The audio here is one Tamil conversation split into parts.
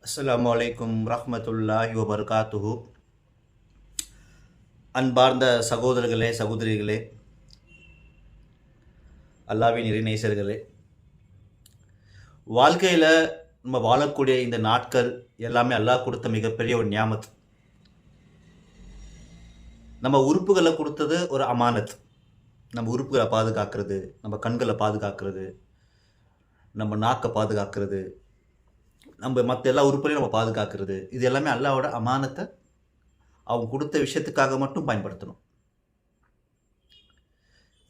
அஸ்ஸலாமு அலைக்கும் ரஹ்மத்துல்லாஹி வபரகாத்துஹு. அன்பார்ந்த சகோதரர்களே, சகோதரிகளே, அல்லாஹ்வின் இறைநேசர்களே, வாழ்க்கையில் நம்ம வாழக்கூடிய இந்த நாட்கள் எல்லாமே அல்லாஹ் கொடுத்த மிகப்பெரிய ஒரு நியாமத். நம்ம உறுப்புகளை கொடுத்தது ஒரு அமானத். நம்ம உறுப்புகளை பாதுகாக்கிறது, நம்ம கண்களை பாதுகாக்கிறது, நம்ம நாக்கை பாதுகாக்கிறது, நம்ம மற்ற எல்லா உறுப்புகளையும் நம்ம பாதுகாக்கிறது, இது எல்லாமே அல்லாஹ்வோட அமானத்தை அவங்க கொடுத்த விஷயத்துக்காக மட்டும் பயன்படுத்தணும்.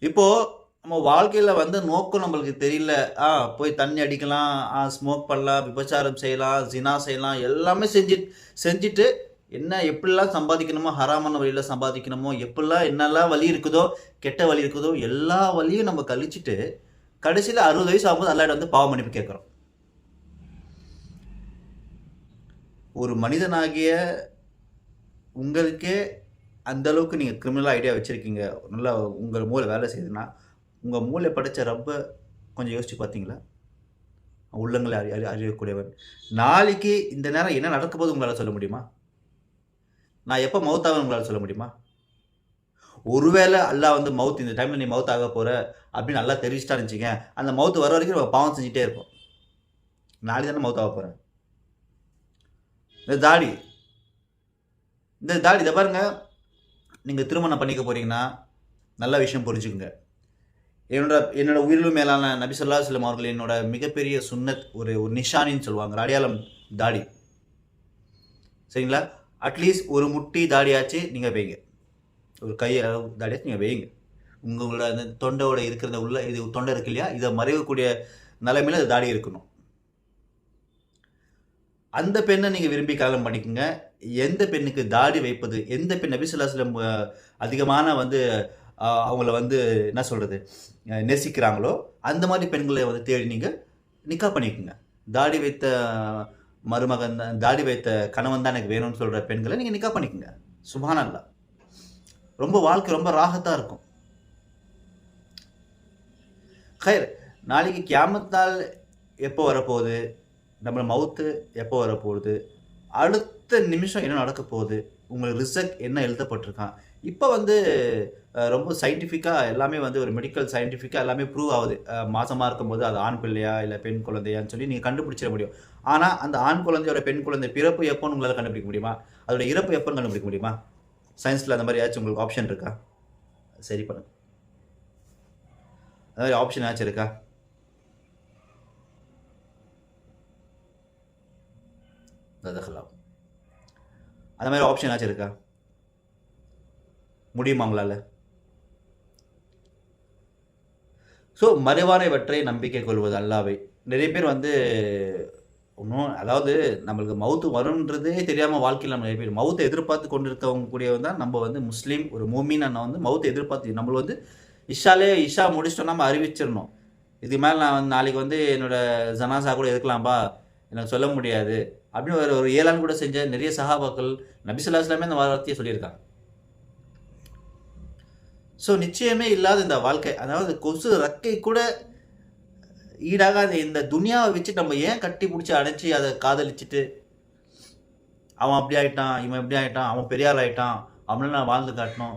இப்போது நம்ம வாழ்க்கையில் நோக்கம் நம்மளுக்கு தெரியல. போய் தண்ணி அடிக்கலாம், ஸ்மோக் பண்ணலாம், விபச்சாரம் செய்யலாம், ஜினா செய்யலாம், எல்லாமே செஞ்சுட்டு எப்படிலாம் சம்பாதிக்கணுமோ, ஹராமான வழியில் சம்பாதிக்கணுமோ, எப்படிலாம் என்னெல்லாம் வழி இருக்குதோ, கெட்ட வழி இருக்குதோ, எல்லா வழியும் நம்ம கழிச்சிட்டு கடைசியில் 60 வயசு ஆகும்போது அல்லாஹ்ட்ட பாவ மன்னிப்பு கேட்குறோம். ஒரு மனிதனாகிய உங்களுக்கே அந்த அளவுக்கு நீங்கள் கிரிமினல் ஐடியா வச்சுருக்கீங்க, நல்லா உங்கள் மூளை வேலை செய்யுதுன்னா, உங்கள் மூளை படைத்த ரப்பை கொஞ்சம் யோசித்து பார்த்தீங்களா? உள்ளங்களை அறியக்கூடியவன். நாளைக்கு இந்த நேரம் என்ன நடக்க போது உங்களால் சொல்ல முடியுமா? நான் எப்போ மவுத்தாவேன் உங்களால் சொல்ல முடியுமா? ஒருவேளை அல்லாஹ் மவுத் இந்த டைமில் நீ மவுத் ஆக போகிற அப்படின்னு நல்லா தெரிவிச்சிட்டா இருந்துச்சிங்க, அந்த மவுத்து வர வரைக்கும் நம்ம பாவம் செஞ்சுட்டே இருப்போம். நாளைக்கு தானே மவுத் ஆக போகிறேன். இந்த தாடி இதை பாருங்க, நீங்கள் திருமணம் பண்ணிக்க போகிறீங்கன்னா நல்ல விஷயம் புரிஞ்சுக்குங்க. என்னோட உயிரிலும் மேலான நபி ஸல்லல்லாஹு அலைஹி வஸல்லம் அவர்கள் என்னோட மிகப்பெரிய சுன்னத், ஒரு நிஷானின்னு சொல்லுவாங்க, அடையாளம் தாடி. சரிங்களா? அட்லீஸ்ட் ஒரு முட்டி தாடியாச்சு நீங்கள் வைங்க, ஒரு கை அளவு தாடியாச்சு நீங்கள் வைங்க. உங்களோட அந்த தொண்டையோட இருக்கிற உள்ள இது தொண்டை இருக்கு இல்லையா, இதை மறைவக்கூடிய நிலைமையில் அது தாடி இருக்கணும். அந்த பெண்ணை நீங்கள் விரும்பி கல்யாணம் பண்ணிக்கோங்க. எந்த பெண்ணுக்கு தாடி வைப்பது, எந்த பெண் நபி ஸல்லல்லாஹு அலைஹி வஸல்லம் அதிகமான அவங்கள என்ன சொல்கிறது நேசிக்கிறாங்களோ அந்த மாதிரி பெண்களை தேடி நீங்கள் நிக்கா பண்ணிக்கோங்க. தாடி வைத்த மருமகன், தாடி வைத்த கணவன் தான் எனக்கு வேணும்னு சொல்கிற பெண்களை நீங்கள் நிக்கா பண்ணிக்கோங்க. சுப்ஹானல்லாஹ். வாழ்க்கை ரொம்ப ராகத்தாக இருக்கும். ஹைர், நாளைக்கு கியாமத் நாள் எப்போ வரப்போகுது, நம்மளோட மவுத்து எப்போ வரப்போகுது, அடுத்த நிமிஷம் என்ன நடக்க போகுது, உங்களுக்கு ரிசல்ட் என்ன எழுதப்பட்டிருக்கான். இப்போ ரொம்ப சயின்டிஃபிக்காக எல்லாமே ஒரு மெடிக்கல் சயின்டிஃபிக்காக எல்லாமே ப்ரூவ் ஆகுது. மாசமாக இருக்கும்போது அது ஆண் பிள்ளையா இல்லை பெண் குழந்தையான்னு சொல்லி நீங்கள் கண்டுபிடிச்சிட முடியும். ஆனால் அந்த ஆண் குழந்தையோட பெண் குழந்தை பிறப்பு எப்போன்னு உங்களால் கண்டுபிடிக்க முடியுமா? அதோட இறப்பு எப்போன்னு கண்டுபிடிக்க முடியுமா? சயின்ஸில் அந்த மாதிரி ஏதாச்சும் உங்களுக்கு ஆப்ஷன் இருக்கா? சரி பண்ணுங்க. அந்த மாதிரி ஆப்ஷன் ஏதாச்சும் இருக்கா? அந்த மாதிரி ஆப்ஷன் ஏதாச்சும் இருக்கா? முடியுமா உங்களால்? ஸோ மறைவானவற்றை நம்பிக்கை கொள்வது அல்லாவை. நிறைய பேர் ஒன்றும், அதாவது நம்மளுக்கு மவுத்து வரும்ன்றதே தெரியாமல் வாழ்க்கையில் நம்ம நிறைய பேர் மவுத்தை எதிர்பார்த்து கொண்டு இருக்கவங்க கூடியவன் தான் நம்ம முஸ்லீம், ஒரு மூமின் அண்ணன் மவுத்தை எதிர்பார்த்து நம்ம இஷா முடிச்சிட்டோம், நம்ம அறிவிச்சிடணும். இதுக்கு மேலே நான் நாளைக்கு என்னோட ஜனாசா கூட எதுக்கலாம்பா, எனக்கு சொல்ல முடியாது அப்படின்னு ஒரு ஏழான் கூட செஞ்ச நிறைய சஹாபாக்கள் நபி ஸல்லல்லாஹு அலைஹி வஸல்லம் அந்த வார்த்தையை சொல்லியிருக்காங்க. ஸோ நிச்சயமே இல்லாத இந்த வாழ்க்கை, அதாவது கொசு ரக்கை கூட ஈடாகாத இந்த துனியாவை வச்சு நம்ம ஏன் கட்டி பிடிச்சி அடைச்சி அதை காதலிச்சுட்டு, அவன் அப்படி ஆயிட்டான், இவன் எப்படி ஆயிட்டான், அவன் பெரியாள் ஆயிட்டான், அவனால நான் வாழ்ந்து காட்டணும்.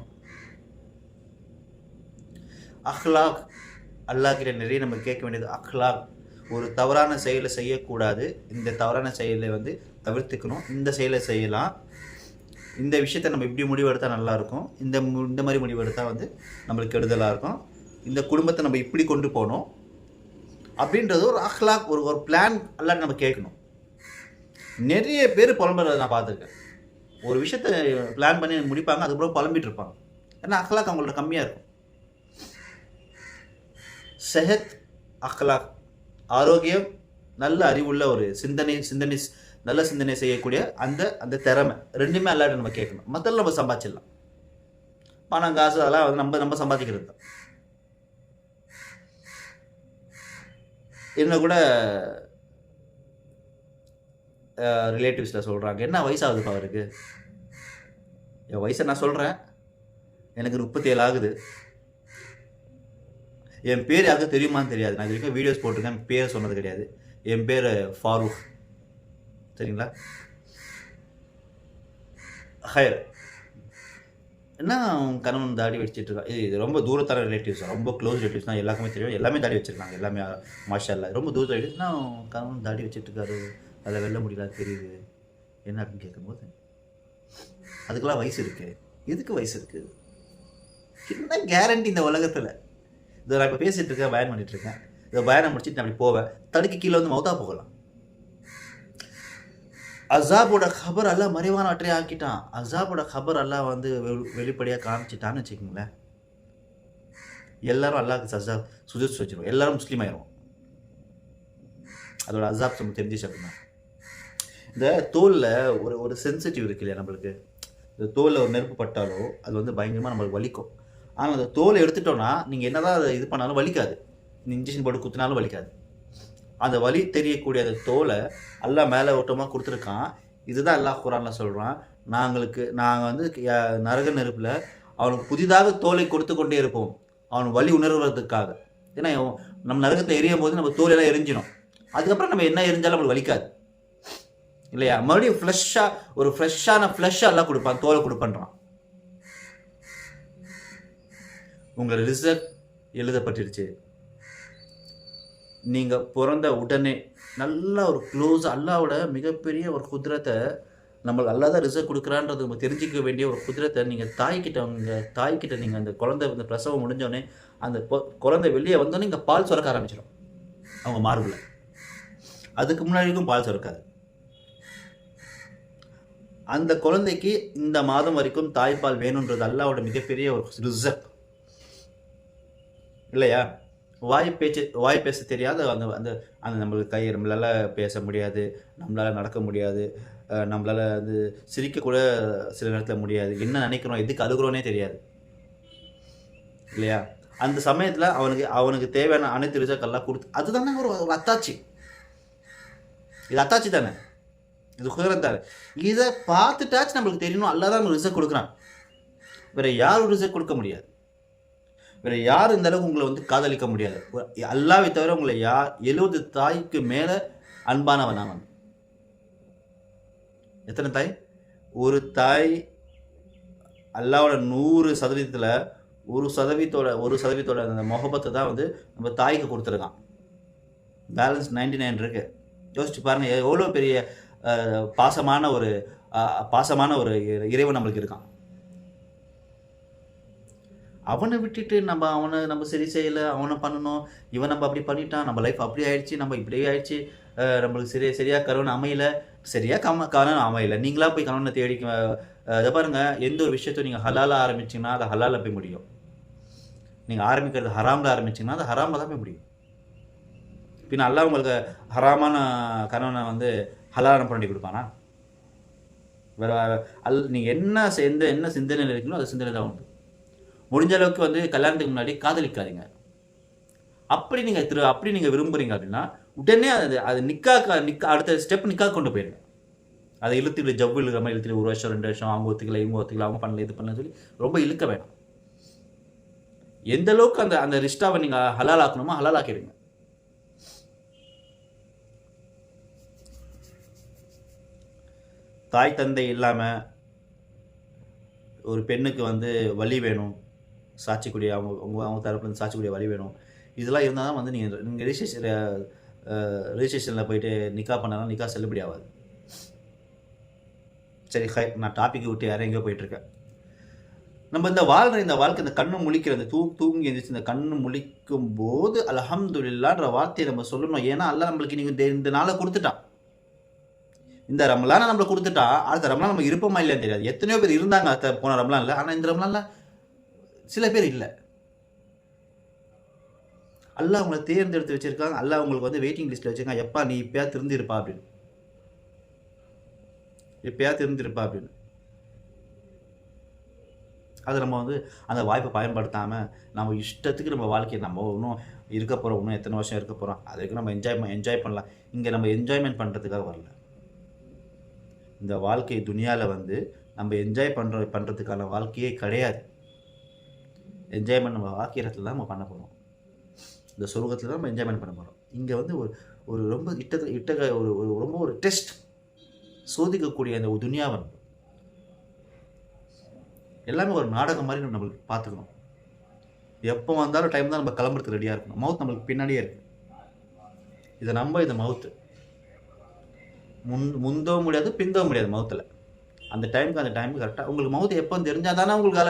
அஹ்லாக், அல்லாஹ் கிட்ட நிறைய நம்ம கேட்க வேண்டியது அஹ்லாக். ஒரு தவறான செயலை செய்யக்கூடாது, இந்த தவறான செயலை தவிர்த்துக்கணும், இந்த செயலை செய்யலாம், இந்த விஷயத்தை நம்ம இப்படி முடிவெடுத்தால் நல்லாயிருக்கும், இந்த மாதிரி முடிவெடுத்தால் நம்மளுக்கு கெடுதலாக இருக்கும், இந்த குடும்பத்தை நம்ம இப்படி கொண்டு போகணும் அப்படின்றது ஒரு அஹ்லாக், ஒரு பிளான் எல்லாம் நம்ம கேட்கணும். நிறைய பேர் புலம்புறதை நான் பார்த்துருக்கேன். ஒரு விஷயத்தை பிளான் பண்ணி முடிப்பாங்க, அதுக்கப்புறம் புலம்பிட்டு இருப்பாங்க. ஏன்னா அஹ்லாக் அவங்கள்ட்ட கம்மியாக இருக்கும். செஹத், அஹ்லாக், ஆரோக்கியம், நல்ல அறிவுள்ள ஒரு சிந்தனை நல்ல சிந்தனை செய்யக்கூடிய அந்த திறமை ரெண்டுமே அல்லாஹ்ட்ட நம்ம கேட்கணும். மற்றெல்லாம் நம்ம சம்பாதிச்சிடலாம். பணம் காசு அதெல்லாம் நம்ம சம்பாதிக்கிறது தான். என்ன கூட ரிலேட்டிவ்ஸில் சொல்கிறாங்க, என்ன வயசாகுதுப்பா அவருக்கு? என் வயசை நான் சொல்கிறேன், எனக்கு 37 ஆகுது. என் பேர் யாருக்கும் தெரியுமான்னு தெரியாது. நான் இது வரைக்கும் வீடியோஸ் போட்டிருக்கேன், பேர் சொன்னது கிடையாது. என் பேர் ஃபாரூக். சரிங்களா? ஹையர். என்ன கணவன் தாடி வச்சுட்டு இருக்கா? இது ரொம்ப தூரத்தான ரிலேட்டிவ்ஸ், ரொம்ப க்ளோஸ் ரிலேட்டிவ்ஸ் தான், எல்லாருக்குமே தெரியும். எல்லாமே தாடி வச்சிருக்காங்க. எல்லாமே மாஷா அல்லாஹ். ரொம்ப தூரத்து ரிலேட்டிவ்ஸ்னா கணவன் தாடி வச்சுட்டு இருக்காரு. அதில் வெல்ல முடியல தெரியுது. என்ன அப்படின்னு கேட்கும்போது, அதுக்கெல்லாம் வயசு இருக்கு. எதுக்கு வயசு இருக்கு? என்ன கேரண்டி இந்த உலகத்தில்? இதை நான் இப்போ பேசிட்டு இருக்கேன், பயன் பண்ணிட்டு இருக்கேன். இதை பயணம் முடிச்சுட்டு நான் அப்படி போவேன். தடுக்கி கீழே வந்து மௌத்தா போகலாம். அசாபோட கபர் எல்லாம் மறைவானவற்றை ஆக்கிட்டான். அசாபோட கபர் எல்லாம் வந்து வெளிப்படையாக காமிச்சிட்டான்னு வச்சுக்கோங்களேன், எல்லாரும் அல்லாஹ்க்கு சுஜூத் வச்சிருவோம். எல்லாரும் முஸ்லீம் ஆயிரும். அதோட அசாப் நம்ம தெரிஞ்சிச்சு அப்படின்னா, இந்த தோலில் ஒரு சென்சிட்டிவ் இருக்கு இல்லையா நம்மளுக்கு. இந்த தோலில் ஒரு நெருப்பு பட்டாலோ அது வந்து பயங்கரமாக நம்மளுக்கு வலிக்கும். ஆனால் அந்த தோலை எடுத்துட்டோன்னா நீங்கள் என்னதான் அதை இது பண்ணாலும் வலிக்காது. இன்ஜெக்ஷன் போட்டு குத்தினாலும் வலிக்காது. அந்த வலி தெரியக்கூடிய அந்த தோலை அல்லாஹ் மேலே ஓட்டமாக கொடுத்துருக்கான். இதுதான் அல்லாஹ் குர்ஆன்ல சொல்கிறான், நாங்கள் வந்து நரக நெருப்பில் அவனுக்கு புதிதாக தோலை கொடுத்து கொண்டே இருப்போம், அவன் வலி உணர்வதற்காக. ஏன்னா நம்ம நரகத்தை எரியும் போது நம்ம தோலெல்லாம் எரிஞ்சிடும். அதுக்கப்புறம் நம்ம என்ன எரிஞ்சாலும் நம்மளுக்கு வலிக்காது இல்லையா? மறுபடியும் ஃப்ரெஷ்ஷான ஃப்ளஷ் எல்லாம் கொடுப்பான், தோலை கொடுப்பான்றான். உங்கள் ரிசல்ட் எழுதப்பட்டிருச்சு. நீங்கள் பிறந்த உடனே நல்ல ஒரு க்ளோஸ் அல்லாவோட மிகப்பெரிய ஒரு குதிரத்தை, நம்மளுக்கு அல்லா தான் ரிசல்ட் கொடுக்குறான்றது நம்ம தெரிஞ்சிக்க வேண்டிய ஒரு குதிரத்தை நீங்கள் தாய்கிட்ட நீங்கள் அந்த குழந்தை இந்த பிரசவம் முடிஞ்சோடனே அந்த குழந்தை வெளியே வந்தோடனே இங்கே பால் சுரக்க ஆரம்பிச்சிடும் அவங்க மார்பில். அதுக்கு முன்னாடிக்கும் பால் சுரக்காது. அந்த குழந்தைக்கு இந்த மாதம் வரைக்கும் தாய்ப்பால் வேணுன்றது அல்லாவோட மிகப்பெரிய ஒரு ரிசல்ட் இல்லையா? வாய் பேச தெரியாத அந்த அந்த அந்த நம்மளுக்கு நம்மளால் பேச முடியாது, நம்மளால் நடக்க முடியாது, நம்மளால் அது சிரிக்கக்கூட சில நேரத்தில் முடியாது, என்ன நினைக்கிறோம் எதுக்கு அழுகிறோன்னே தெரியாது இல்லையா? அந்த சமயத்தில் அவனுக்கு தேவையான அனைத்து ரிசல்ட் கொடுத்து, அதுதானே ஒரு அத்தாச்சி. இது அத்தாச்சி தானே, இது குதிரம் தானே. இதை பார்த்துட்டாச்சு நம்மளுக்கு தெரியணும் அல்லா தான் ரிசல்ட் கொடுக்குறான். வேற யாரும் ரிசல்ட் கொடுக்க முடியாது. வேற யாரும் இந்த அளவுக்கு உங்களை வந்து காதலிக்க முடியாது. அல்லாவை தவிர உங்களை 70 தாய்க்கு மேலே அன்பானவன் அவன். எத்தனை தாய்? ஒரு தாய் அல்லாவோட 100%, 1% அந்த முகபத்தை தான் வந்து நம்ம தாய்க்கு கொடுத்துருக்கான். பேலன்ஸ் 99 இருக்கு. யோசிச்சு பாருங்க, எவ்வளோ பெரிய பாசமான ஒரு இறைவன் நம்மளுக்கு இருக்கான். அவனை விட்டுட்டு நம்ம சரி செய்யலை, அவனை பண்ணணும், இவன் நம்ம அப்படி பண்ணிட்டான், நம்ம லைஃப் அப்படி ஆயிடுச்சு, நம்ம இப்படி ஆயிடுச்சு, நம்மளுக்கு சரியாக கணவன் அமையலை, கணவன் அமையலை, நீங்களா போய் கணவனை தேடி அதை பாருங்கள். எந்த ஒரு விஷயத்தையும் நீங்கள் ஹலாலாக ஆரம்பிச்சிங்கன்னா அது ஹலாலில் போய் முடியும். நீங்கள் ஆரம்பிக்கிறது ஹராமில் ஆரம்பிச்சிங்கன்னா அது ஹராமில் தான் போய் முடியும். பின்ன அல்லாஹ் உங்களுக்கு ஹராமான கணவனை வந்து ஹலாலான பண்ணி கொடுப்பானா? வேறு நீங்கள் என்ன சிந்தனையில் இருக்கீங்களோ அது சிந்தனை தான் உண்டு. முடிஞ்ச அளவுக்கு வந்து கல்யாணத்துக்கு முன்னாடி காதலிக்காதீங்க. அப்படி நீங்கள் விரும்புகிறீங்க அப்படின்னா உடனே அது நிக்கா அடுத்த ஸ்டெப் நிக்கா கொண்டு போயிடுங்க. அதை இழுத்து ஜவ்வு இழுக்கிற மாதிரி இழுத்துட்டு 1 வருஷம் 2 வருஷம் அவங்க ஒத்துக்கல, இவங்க ஒத்துக்கல, அவங்க பண்ணல, இது பண்ணலன்னு சொல்லி ரொம்ப இழுக்க வேணாம். எந்த அளவுக்கு அந்த ரிஷ்டாவை நீங்கள் ஹலால் ஆக்கணுமோ ஹலால் ஆக்கிடுங்க. தாய் தந்தை இல்லாமல் ஒரு பெண்ணுக்கு வந்து வழி வேணும், சாட்சிக்கூடிய அவங்க தரப்புலேருந்து சாட்சிக்கூடிய வழி வேணும். இதெல்லாம் இருந்தால் தான் வந்து நீங்கள் ரிஜிஸ்ட்ரேஷனில் போயிட்டு நிக்கா பண்ணாலும் நிக்கா செல்லுபடி ஆகாது. சரி, நான் டாபிக் விட்டு யாரும் எங்கேயோ போயிட்டுருக்கேன். நம்ம இந்த வாழ்க்கை இந்த கண்ணு முழிக்கிற இந்த தூங்கி எழுந்திரிச்சு இந்த கண்ணு முழிக்கும் போது அல்ஹம்துலில்லாஹ்ன்ற வார்த்தையை நம்ம சொல்லணும். ஏன்னா அல்லாஹ் நம்மளுக்கு நீங்கள் இந்த நாளை கொடுத்துட்டான். இந்த ரமலானை நம்மளை கொடுத்துட்டா அடுத்த ரமலான் நம்ம இருப்போமா இல்லைன்னு தெரியாது. எத்தனையோ பேர் இருந்தாங்க போன ரமலான்ல, ஆனால் இந்த ரமலான்ல சில பேர் இல்லை. அல்லாஹ் உங்களை தேர்ந்தெடுத்து வச்சிருக்காங்க. அல்லாஹ் உங்களுக்கு வந்து வெயிட்டிங் லிஸ்ட்டில் வச்சிருக்காங்க. எப்பா நீ இப்பயா திருந்திருப்பா அப்படின்னு, அது நம்ம வந்து அந்த வாய்ப்பை பயன்படுத்தாமல் நம்ம இஷ்டத்துக்கு நம்ம வாழ்க்கையை நம்ம இன்னும் இருக்க போகிறோம், இன்னும் எத்தனை வருஷம் இருக்க போகிறோம், அதுக்கு நம்ம என்ஜாய் பண்ணலாம். இங்கே நம்ம என்ஜாய்மெண்ட் பண்ணுறதுக்காக வரல. இந்த வாழ்க்கை துனியாவில் வந்து நம்ம என்ஜாய் பண்ணுறதுக்கான வாழ்க்கையே கிடையாது. என்ஜாய்மெண்ட் நம்ம ஆக்கிரத்தில் தான் நம்ம பண்ண போகிறோம். இந்த சொர்க்கத்தில் தான் நம்ம என்ஜாய்மெண்ட் பண்ண போகிறோம். இங்கே வந்து ஒரு ரொம்ப ரொம்ப ஒரு டெஸ்ட். சோதிக்கக்கூடிய அந்த துனியாவை எல்லாமே ஒரு நாடகம் மாதிரி நம்மளுக்கு பார்த்துக்கணும். எப்போ வந்தாலும் டைம் தான் நம்ம கிளம்புறதுக்கு ரெடியாக இருக்கணும். மவுத் நம்மளுக்கு பின்னாடியே இருக்குது. இதை இந்த மவுத்து முந்தவும் முடியாது, பிந்தவும் முடியாது மவுத்தில். அந்த டைமுக்கு கரெக்டாக உங்களுக்கு மவுத்து எப்போன்னு தெரிஞ்சால் தானே உங்களுக்கு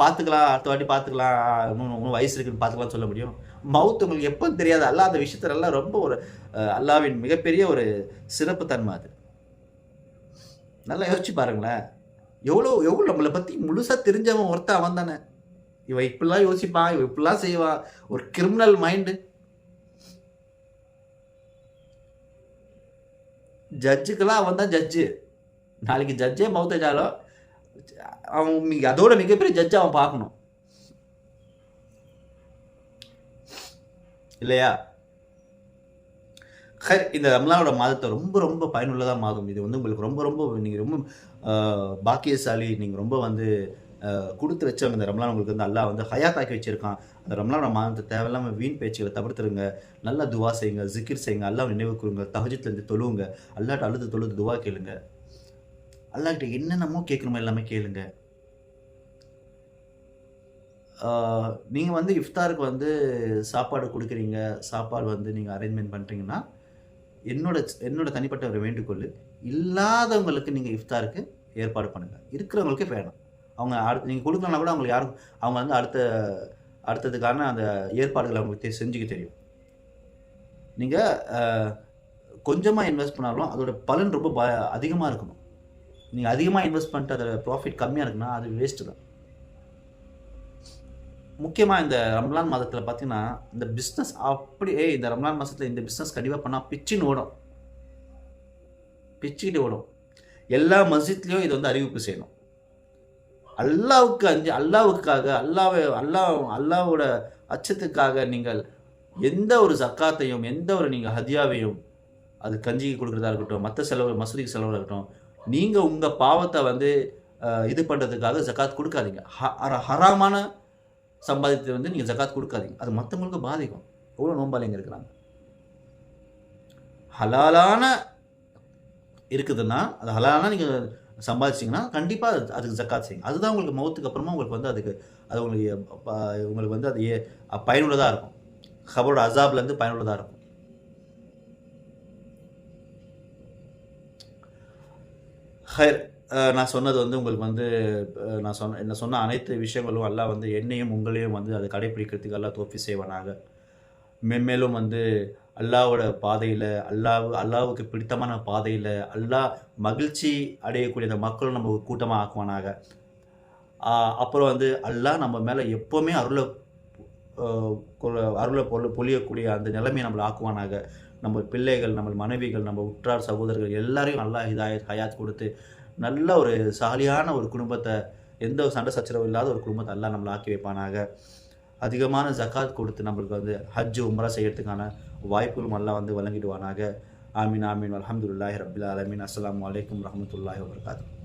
பார்த்துக்கலாம், அடுத்த வாட்டி பார்த்துக்கலாம், இன்னும் வயசு இருக்குன்னு பார்த்துக்கலாம் சொல்ல முடியும். மவுத்து உங்களுக்கு எப்போன்னு தெரியாது. அல்லா அந்த விஷயத்துலலாம் ரொம்ப ஒரு அல்லாவின் மிகப்பெரிய ஒரு சிறப்பு தன்மை அது. நல்லா யோசிச்சு பாருங்களேன். எவ்வளோ நம்மளை பற்றி முழுசாக தெரிஞ்சவன் ஒருத்தன் அவன் தானே. இவன் இப்படிலாம் யோசிப்பான், இவன் இப்படிலாம் செய்வான். ஒரு கிரிமினல் மைண்டு. ஜட்ஜுக்கெல்லாம் அவன் தான் ஜட்ஜு. நாளைக்கு ஜட்ஜே மவுத்தாலும் அவன் அதோட மிகப்பெரிய ஜட்ஜை அவன் பார்க்கணும் இல்லையா? இந்த ரம்லானோட மாதத்தை ரொம்ப ரொம்ப பயனுள்ளதாக மாதம். இது உங்களுக்கு ரொம்ப ரொம்ப நீங்கள் ரொம்ப பாக்கியசாலி. நீங்கள் ரொம்ப கொடுத்து வச்சவங்க. இந்த ரம்லான் உங்களுக்கு அல்லாஹ் ஹயாத்தாக்கி வச்சுருக்கான். அந்த ரம்லானோட மாதத்தை தேவையில்லாமல் வீண் பேச்சுகளை தவிர்த்துருங்க. நல்லா துவா செய்யுங்க, ஜிக்கிர் செய்யுங்க, அல்லாஹ் நினைவு கூறுங்க, தஹஜ்ஜுத்லேருந்து தொழுவுங்க, அல்லாஹ்ட்ட தொழுது துவா கேளுங்க. அல்லாஹ்கிட்ட என்னென்னமோ கேட்கணுமோ எல்லாமே கேளுங்க. நீங்கள் இஃப்தாருக்கு சாப்பாடு கொடுக்குறீங்க, சாப்பாடு நீங்கள் அரேஞ்ச்மெண்ட் பண்ணுறீங்கன்னா என்னோட தனிப்பட்ட ஒரு வேண்டுகோள், இல்லாதவங்களுக்கு நீங்கள் இஃப்தாருக்கு ஏற்பாடு பண்ணுங்கள். இருக்கிறவங்களுக்கே வேணும். அவங்க நீங்கள் கொடுக்கலன்னா கூட அவங்களுக்கு யாரும் அவங்க அடுத்ததுக்கான அந்த ஏற்பாடுகளை அவங்களுக்கு செஞ்சுக்க தெரியும். நீங்கள் கொஞ்சமாக இன்வெஸ்ட் பண்ணாலும் அதோட பலன் ரொம்ப அதிகமாக இருக்கணும். நீங்கள் அதிகமாக இன்வெஸ்ட் பண்ணிட்டு அதோட ப்ராஃபிட் கம்மியாக இருக்குன்னா அது வேஸ்ட்டு தான். முக்கியமாக இந்த ரம்லான் மாதத்தில் பார்த்தீங்கன்னா இந்த பிஸ்னஸ் அப்படியே இந்த ரம்லான் மாதத்தில் இந்த பிஸ்னஸ் கண்டிப்பாக பண்ணால் பிச்சுக்கிட்டு ஓடும். எல்லா மஸ்ஜித்லேயும் இது அறிவிப்பு செய்யணும். அல்லாவுக்காக அல்லாவோட அச்சத்துக்காக நீங்கள் எந்த ஒரு ஜக்காத்தையும் எந்த ஒரு நீங்கள் ஹதியாவையும் அது கஞ்சிக்கு கொடுக்குறதா இருக்கட்டும், மற்ற செலவு மசூதிக்கு செலவாக இருக்கட்டும், நீங்கள் உங்கள் பாவத்தை இது பண்ணுறதுக்காக ஜக்காத் கொடுக்காதீங்க. ஹராமான சம்பாதித்து நீங்கள் ஜக்காத் கொடுக்காதீங்க. அது மற்றவங்களுக்கு பாதிக்கும். எவ்வளோ நோம்பாளிங்க இருக்கிறாங்க. ஹலாலான இருக்குதுன்னா அது ஹலாலான நீங்கள் சம்பாதிச்சிங்கன்னா கண்டிப்பாக அதுக்கு ஜக்காத் செய்யுங்க. அதுதான் உங்களுக்கு மௌத்துக்கு அப்புறமா உங்களுக்கு அது உங்களுக்கு அது பயனுள்ளதாக இருக்கும். கபரோட அசாப்லேருந்து பயனுள்ளதாக இருக்கும். ஹைர், நான் சொன்னது உங்களுக்கு நான் சொன்ன அனைத்து விஷயங்களும் அல்லாஹ் என்னையும் உங்களையும் அதை கடைப்பிடிக்கிறதுக்கு அல்லாஹ் தௌஃபீக் செய்வானாக. மென்மேலும் அல்லாவோட பாதையில் அல்லாவுக்கு பிடித்தமான பாதையில் அல்லாஹ் மகிழ்ச்சி அடையக்கூடிய அந்த மக்களும் நம்ம கூட்டமாக ஆக்குவானாக. அப்புறம் அல்லாஹ் நம்ம மேலே எப்போவுமே அருளை பொழியக்கூடிய அந்த நிலைமையை நம்மளை ஆக்குவானாக. நம்ம பிள்ளைகள், நம்ம மனைவிகள், நம்ம உற்றார் சகோதரர்கள் எல்லாரையும் அல்லாஹ் ஹயாத் கொடுத்து நல்ல ஒரு சாலியான ஒரு குடும்பத்தை, எந்த ஒரு சண்டை சச்சரவு இல்லாத ஒரு குடும்பத்தை அல்லாஹ் நம்மளை ஆக்கி வைப்பானாக. அதிகமான ஜக்காத் கொடுத்து நம்மளுக்கு ஹஜ் உம்ரா செய்யறதுக்கான வாய்ப்புகளும் அல்லாஹ் வழங்கிடுவானாக. ஆமீன் ஆமீன். அல்ஹம்துலில்லாஹி ரப்பில் ஆலமீன். அஸ்ஸலாமு அலைக்கும் வரஹ்மத்துல்லாஹி வபரகாத்துஹு.